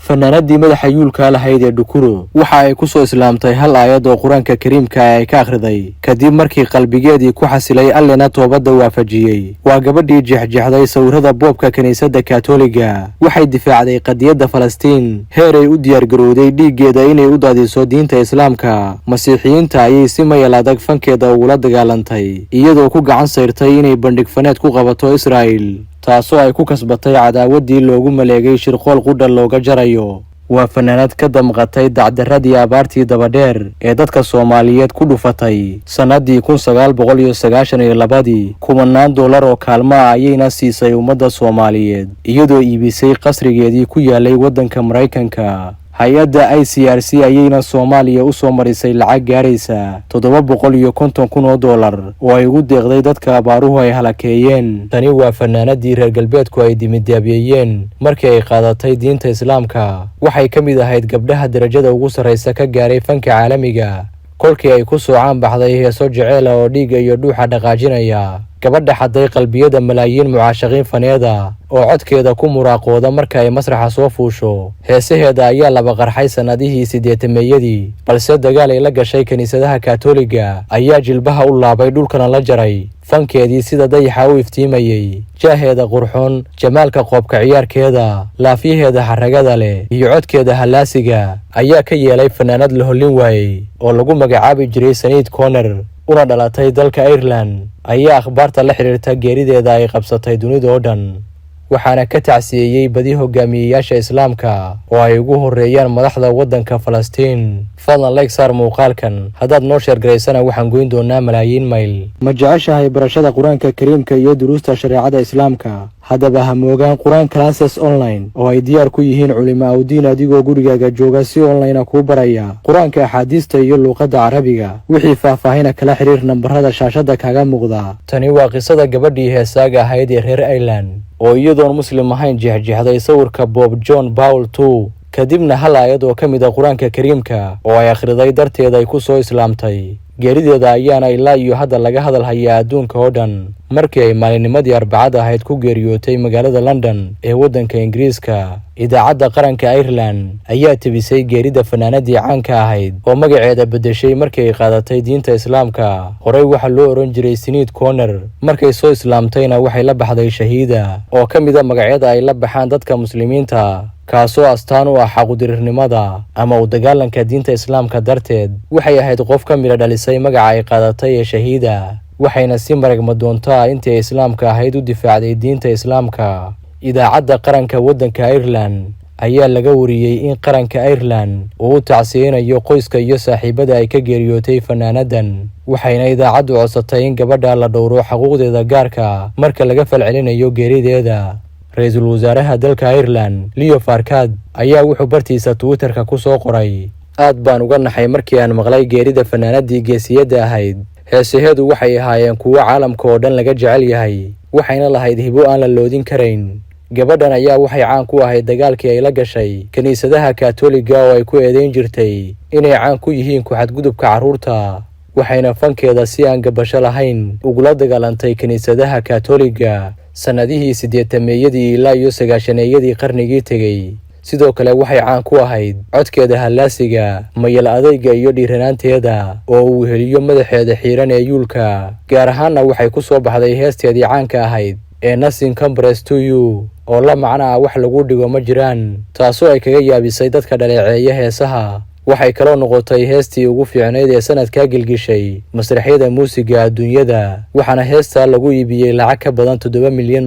fanaanadii madaxa yuulka lahayd ee Dhukuro waxa ay ku soo islaamtay hal aayad oo Quraanka Kariimka ay ka akhriday kadib markii qalbigeedii ku xasilay Allena toobada waafajiyay. Waa gabadhii jeexjeexday sawirada boobka kaniisadda Kaatooliga, waxay difaacday qadiyadda Falastiin, heer ay u diyaar garowday dhiiggeeda inay u daadiso diinta Islaamka. Masiixiyiinta ayay si mayl adag fankeeda ugula dagaalantay, iyadoo ku gacan sayrtay inay bandhig faneed ku qabato Israa'iil, taasoo ay ku kasbatay cadaawadii loogu maleegay shirqool qudha looga jarayo. waa fanaanad ka damqatay dacdaradii abaartii dabadheer ee dadka Soomaaliyeed ku dhufatay sanadii 1992 kumanaan dollar oo kaalmo ayayna siisay ummadda Soomaaliyeed iyadoo iibisay qasrigeedii ku yaalay waddanka Mareykanka. hay-adda ICRC ayayna Soomaaliya u soo marisay lacag gaaraysa $750,000 oo ay ugu deeqday dadka abaaruhu ay halakeeyeen. Tani waa fanaanadii reer galbeedku ay dimidaabiyeen markii ay qaadatay diinta Islaamka. waxay ka mid ahayd gabdhaha darajada ugu sareysa ka gaaray fanka caalamiga, kolkii ay ku soo caan baxday heeso jecel oo dhiiga iyo dhuuxa dhaqaajinaya. gabadha xaday qalbiyada malaayiin mucaashaqiin faneeda oo codkeeda ku muraaqooda marka ay masraxa soo fuusho. heesaheeda ayaa laba qarxay sanadihii 80-meeyadii, balse dagaal ay la gashay kaniisadaha Kaatooliga ayaa jilbaha u laabay dhulkana la jaray. fankeedii sida dayaxa u iftiimayay, jaaheeda qurxoon, jamaalka qoobka ciyaarkeeda, laafyaheeda xaragada leh iyo codkeeda halaasiga ayaa ka yeelay fanaanad la hollin waayay oo lagu magacaabi jiray Sinead O'Connor, una dhalatay dalka Ireland. ayaa akhbaarta la xiriirta geerideeda ay qabsatay dunida oo dhan, waxaana ka tacsiyeeyay badi hogaamiyeyaasha Islaamka oo ay ugu horeeyaan madaxda waddanka Falastiin. fadlan like saar muuqaalkan, haddaad noo sheer garaysana waxaan goyn doonaa malaayiin mayl. ma jeceshahay barashada Quraanka Kariimka iyo duruusta shareecada Islaamka? haddaba ha moogaan Quraan Classes Online oo ay diyaar ku yihiin culimo awdiin adigoo gurigaaga jooga si online ku baraya Quraanka, axaadiista iyo luqadda Carabiga. wixii faahfaahin kala xiriir nambarada shaashada kaaga muuqda. tani waa qisada gabadhii heesaaga ahayd ee reer Ireland oo iyadoon muslim ahayn jeexjeexday sawirka Bob John Paul II, kadibna hal aayad oo ka mid ah Quraanka Kariimka oo ay akhriday darteed ay ku soo islaamtay. geerideeda ayaana ilaa iyo hadda laga hadal hayaa adduunka oo dhan, markii ay maalinimadii Arbacada ahayd ku geeriyootay magaalada London ee waddanka Ingiriiska. idaacadda qaranka Ireland ayaa tebisay geerida fanaanadii caanka ahayd oo magaceeda bedeshay markii ay qaadatay diinta Islaamka. horey waxaa loo oran jiray Sinead O'Connor, markay soo islaamtayna waxay la baxday Shahiida oo ka mid ah magacyada ay la baxaan dadka muslimiinta, kaasoo astaan u ah xaqudirirnimada ama u dagaalanka diinta Islaamka darteed. waxay ahayd qof ka mid dhalisay magaca ay qaadatay ee Shahiida, waxayna si maragma doontaa intii ay Islaamka ahayd u difaacday diinta Islaamka. idaacadda qaranka waddanka Ireland ayaa laga wariyay in qaranka Ireland uu u tacsiyeynayo qoyska iyo saaxiibada ay ka geeriyootay fanaanadan, waxayna idaacaddu codsatay in gabadha la dhowro xuquuqdeeda gaarka marka laga falcelinayo geerideeda. ra-iisul wasaaraha dalka Ireland Leo Varadkar ayaa wuxuu bartiisa Twitterka ku soo qoray: aad baan uga naxay markii aan maqlay geerida fanaanadii geesiyadda ahayd. heesaheedu waxay ahaayeen kuwo caalamka oo dhan laga jecel yahay, waxayna lahayd hibo aan la loodin karayn. gabadhan ayaa waxay caan ku ahayd dagaalkii ay la gashay kaniisadaha Kaatooliga oo ay ku eedeyn jirtay inay caan ku yihiin ku xadgudubka carruurta, waxayna fankeeda si aan gabasho lahayn ugula dagaalantay kaniisadaha Kaatooliga sanadihii 80-meeyadii ilaa iyo 90-meeyadii qarnigii tegay. sidoo kale waxay caan ku ahayd codkeeda halaasiga, mayal adayga iyo dhiiranaanteeda oo uu heliyo madaxeeda xiiran ee yuulka. gaar ahaanna waxay ku soo baxday heesteedii caanka ahayd ee Nothing Compares to You oo la macno ah wax lagu dhigo ma jiraan, taasoo ay kaga yaabisay dadka dhaleeceeya heesaha. waxay kaloo noqotay heestii ugu fiicnayd ee sanadkaa gilgishay masraxyada muusiga adduunyada, waxaana heestaa lagu iibiyey lacag ka badan $7 milyan.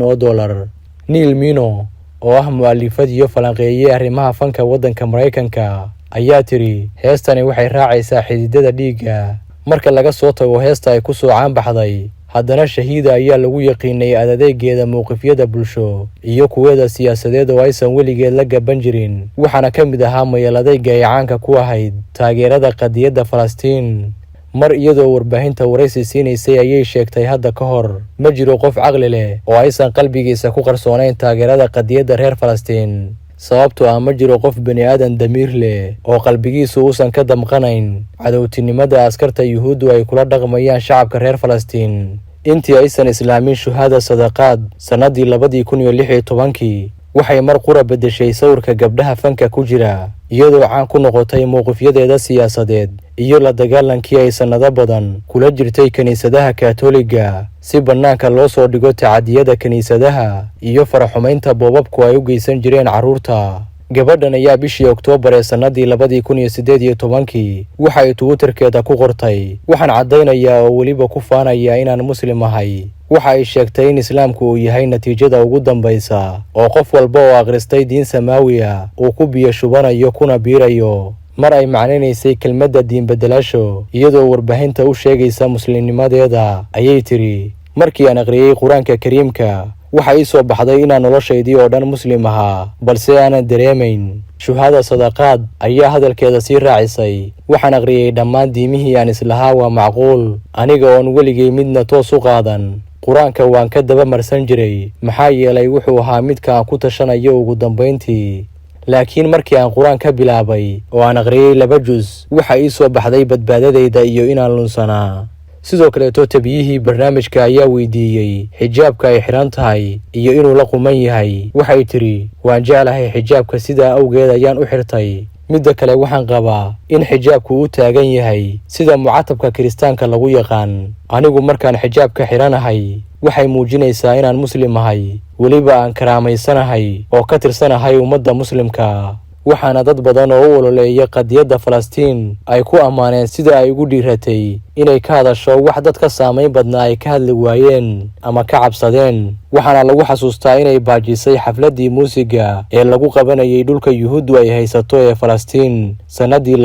Neil Mino oo ah mu'alifad iyo falanqeeye arrimaha fanka waddanka Mareykanka ayaa tiri heestani waxay raacaysaa xididada dhiigga. marka laga soo tago heesta ay ku soo caan baxday, haddana Shahiida ayaa lagu yaqiinay adeegeeda mowqifyada bulsho iyo kuweeda siyaasadeed oo aysan weligeed la gaban jirin, waxaana ka mid ahaa mayal adayga ay caanka ku ahayd taageerada qadiyadda Falastiin. mar iyadoo warbaahinta waraysi siinaysay ayay sheegtay hadda ka hor ma jiro qof caqli leh oo aysan qalbigiisa ku qarsoonayn taageerada qadiyadda reer Falastiin, sababtoo ah ma jiro qof bani aadan damiir leh oo qalbigiisu uusan ka damqanayn cadowtinimada askarta Yuhuuddu ay kula dhaqmayaan shacabka reer Falastiin. intii aysan islaamin shuhada sadaqaad sanadii 2016 waxay mar qura beddeshay sawirka gabdhaha fanka ku jira iyadoo caan ku noqotay mowqifyadeeda siyaasadeed iyo la dagaalankii ay sannado badan kula jirtay kiniisadaha kaatooliga si bannaanka loo soo dhigo tacadiyada kiniisadaha iyo faraxumaynta boobabku ay u geysan jireen carruurta. gabadhan ayaa bishii Oktoobar ee sannadii 2018 waxa ay Twitterkeeda ku qortay, waxaan caddaynayaa oo weliba ku faanayaa inaan muslim ahay. waxa ay sheegtay in islaamku uu yahay natiijada ugu dambaysa oo qof walba oo akhristay diin samaawi ah uu ku biyo shubanayo kuna biirayo. mar ay macnaynaysay kelmadda diin beddelasho iyadoo warbaahinta u sheegaysa muslimnimadeeda ayay tiri, markii aan akhriyay quraanka kariimka waxa ii soo baxday inaan noloshaydii oo dhan muslim ahaa balse aanan dareemayn. shuhada sadaqaad ayaa hadalkeeda sii raacisay, waxaan akhriyay dhammaan diimihii aan islahaa waa macquul aniga oon weligay midna toos u qaadan. quraanka waan ka daba marsan jiray maxaa yeelay wuxuu ahaa midka aan ku tashanayo ugu dambayntii. laakiin markii aan quraan ka bilaabay oo aan akhriyay 2 juz waxa ii soo baxday badbaadadayda iyo inaan lunsanaa. sidoo kaleeto tabiyihii barnaamijka ayaa weydiiyey xijaabka ay xiran tahay iyo inuu la quman yahay. waxay tiri, waan jeclahay xijaabka sidaa awgeed ayaan u xirtay. midda kale waxaan qabaa in xijaabku u taagan yahay sida mucatabka kiristaanka lagu yaqaan. anigu markaan xijaabka xiranahay waxay muujinaysaa inaan muslim ahay, weliba aan karaamaysanahay oo ka tirsanahay ummadda muslimka. waxaana dad badan oo u ololeeya qadiyadda Falastiin ay ku ammaaneen sida ay ugu dhiiratay inay ka hadasho wax dad ka saamayn badnaa ay ka hadli waayeen ama ka cabsadeen. waxaana lagu xasuustaa inay baajisay xafladdii muusiga ee lagu qabanayay dhulka yuhuuddu ay haysato ee Falastiin sannadii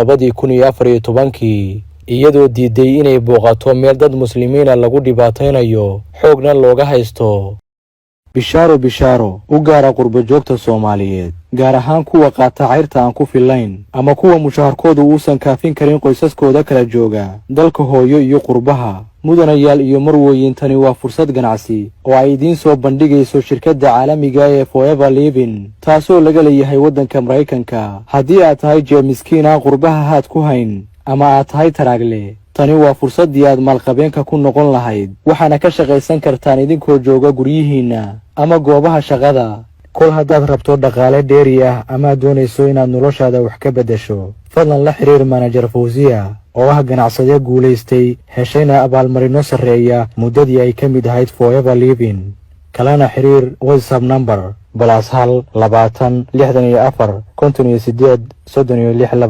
2014 iyadoo diiday inay booqato meel dad muslimiina lagu dhibaataynayo xoogna looga haysto. bishaaro u gaara qurbo joogta Soomaaliyeed, gaar ahaan kuwa qaata cayrta aan ku fillayn ama kuwa mushaharkoodu uusan kaafin karin qoysaskooda kala jooga dalka hooyo iyo qurbaha. mudanayaal iyo marwooyin, tani waa fursad ganacsi oo ay idiin soo bandhigayso shirkadda caalamiga ee Forever Living, taasoo laga leeyahay waddanka Maraykanka. haddii aad tahay jeeb miskiin aan qurbaha haad ku hayn ama aad tahay taraagle, tani waa fursaddii aad maalqabeenka ku noqon lahayd. waxaana ka shaqaysan kartaan idinkoo jooga guryihiinna ama goobaha shaqada. kol haddaad rabto dhaqaale dheeri ah ama doonayso inaad noloshaada wax ka beddesho, fadlan la xiriir manager Fawziya oo ah ganacsade guulaystay heshayna abaalmarino sarreeya muddadii ay ka mid ahayd Forever Living. kalena xiriir WhatsApp number +1 20 64 58 36.